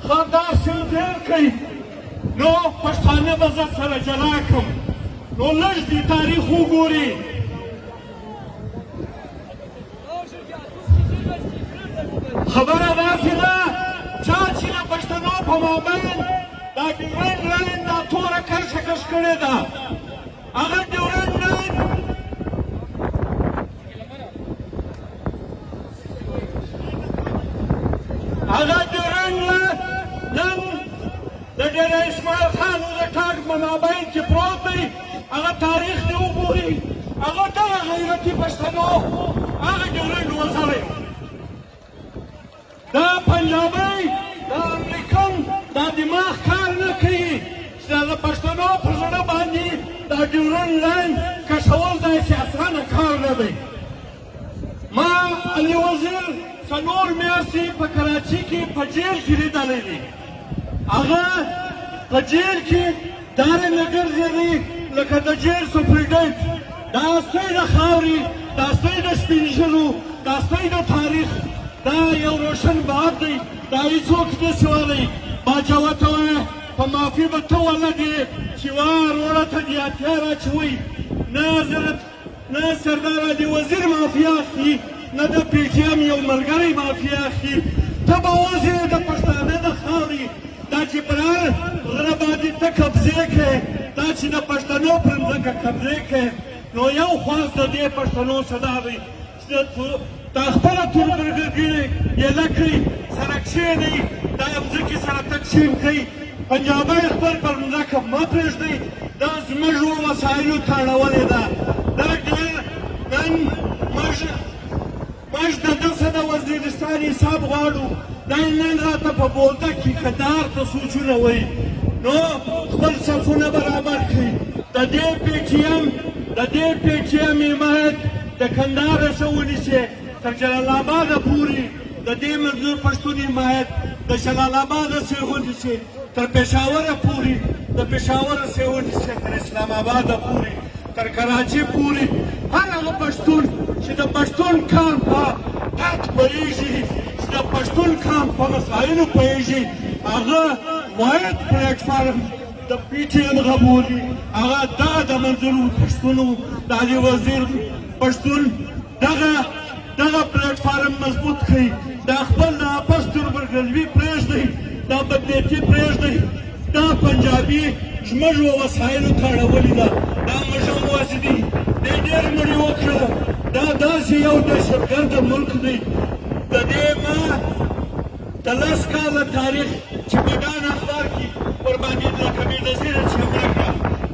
دا سلګر کوي نو پښتانه به زه سره جلا کړم نو لږ دې تاریخ وګوري خبره داسې ده چا چې د پښتنو په مابین دا ډیورنډ لاین دا توره کرښه کش کړې ده هغه ډیورنډ لاین نن د ډېر اسماعیل خان د ټاټ په مابین کې پروت دی هغه تاریخ دې وګوري هغه دغه غیرتي پښتنو هغه ډیورنډ وزلی دا پنجابی دا امریکن دا دماغ کار نه کوي چې د پښتنو په زړه باندې دا ډیورنډ لاین کشول داسې اسانه کار نه دی ما علي وزیر څلور میاشتې په کراچي کې په جیل کې لیدلی دی هغه په جیل کې دارې نه ګرځېدی لکه د جیل سپرنټنډنټ دا سپی د خاورې دا سپی د سپین ږیرو دا سپی د تاریخ دا یو روشن باب دی دا هېڅوک نشي ویلی باچا ورته وایه په معافي به ته ولګې چې وار وړه ته دې اتیا راچوئ نه سردار علي وزیر معافي اخلي نه د پی ټي ایم یو ملګری معافي اخلي ته به اوس یې د پښتانه د خاورې دا چې پر هر غره باندې ته قبضې کوې دا چې د پښتنو پر مځکه قبضې کوې نو یو خواست د دې پښتنو څه دا دی چې دا خپله توربرګرګي یله کړي سره کښېنئ دا مځکې سره تقسیم کړئ پنجابی خپل پر مځکه مه پرېږدئ دا زموږ وسایلو ته اړولې ده دا ډېر نن موږ د ده څه د وزیرستان حساب غواړو دا نن راته په بولده کې کندهار ته سوچونه وایي نو خپل صفونه برابر کړي د دې پی ټي ایم حمایت د کندهاره څه ونیسي تر جلال آباده پورې د دې مزدور پښتون حمایت د جلال آباده څخه ونیسي تر پېښوره پورې د پېښوره څخه ونیسي تر اسلام آباده پورې تر کراچي پورې هر هغه پښتون چې د پښتون کار په حق پوهېږي چې د پښتون کار په مسایلو پوهېږي هغه واحد پلیټفارم د پی ټي ایم هغه بولي هغه دغه د منظورو پښتونو د علي وزیر پښتون دغه پلیټفارم مضبوط کړئ دا خپل د اپس توربرګلوي پرېږدئ دا بدنیتي پرېږدئ دا پنجابي زموږ وسایلو ته اړولې ده دا موږ هم واسې دي دی ډېر مړي وکړه دا داسې یو دهشتګرده ملک دی د دې ما د 10 کاله تاریخ چې بډان اخبار کې ورباندې لکه بېنظیره چې حمله کړه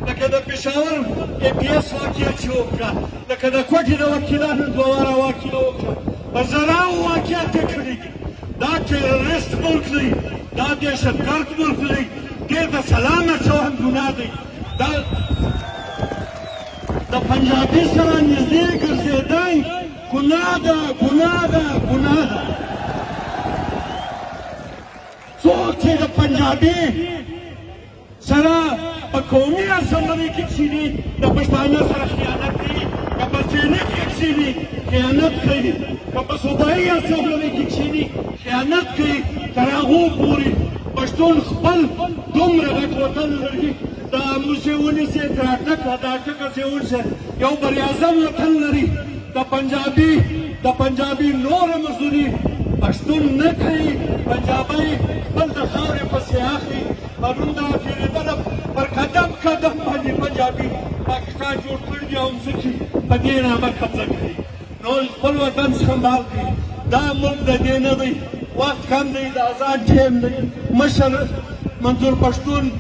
لکه د پېښور اے پي ایس واقعه چې وکړه لکه د کوټې د وکیلانو 2 واره واقعه وکړه په زراو واقعات یې کړي دي دا ټیرریسټ ملک دی دا دهشتګرد ملک دی ډېر د سلام اچول ګناه دی دا د پنجابي سره نږدې ګرځېدی ګناه ده څوک چې د پنجابي سره په قومي اسمبلۍ کې کښېني د پښتانه سره خیانت کوي که په سینټ کې کښېني خیانت کوي که په صوبایي اسمبلۍ کې کښېني خیانت کوي تر هغو پورې پښتون خپل دومره غټ وطن لري د موسې ونیسي تر اټکه د اټکه سې ورشه یو بریاعظم وطن لري د پنجابي نوره مزدوري پښتون نه کوي پنجابی خپل د خاورې پسې اخلي پرون دا تېرېدله پر قدم باندې پنجابي پاکستان جوړ کړي دي او مځکې په دې نامه قبضه کړي نو خپل وطن سنبال کړي دا ملک د دې نه دی وخت کم دی د اذان ټیم دی مشر منظور پښتون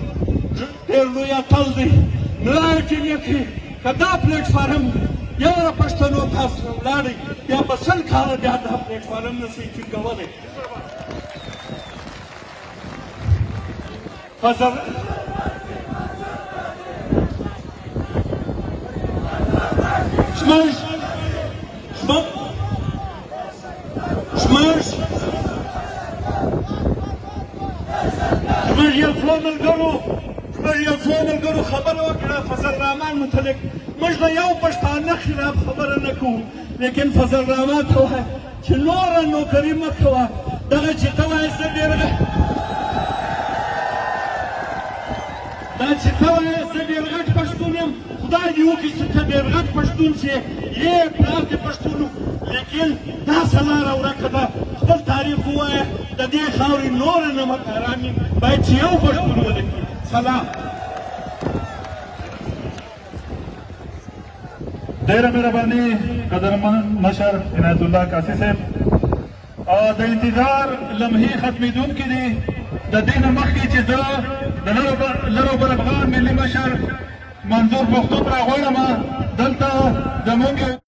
ډېر لوی اتل دی ملا یې ټینګه کړي که دا پلیټفارم یو د پښتنو تاسو ولاړئ بیا به 100 کاله بیا دا پلیټفارم نه شي ټینګولی زموږ یو څو ملګرو خبره وکړه فضل الرحمن متعلق موږ د یو پښتانه خلاف خبره نه کوو لیکن فضل الرحمن ته ووایه چې نوره نوکري مه کوه دغه چې ته وایې زه ډېر دا چې ته وایې زه ډېر غټ پښتون یم خدای دې وکړي چې ته ډېر غټ پښتون شې یې پلار دې پښتون و لیکن داسې لاره ورکه ده خپل تاریخ ووایه د دې خاورې نوره نمکارانې باید چې یو پښتون ولګي سلام ډېره مهرباني قدرمن مشر عنایت الله کاسي صاحب د انتظار لمحې ختمېدونکې دي د دې نه مخکې چې زه د لر او بر افغان ملي مشر منظور پښتون راغواړم دلته زموږ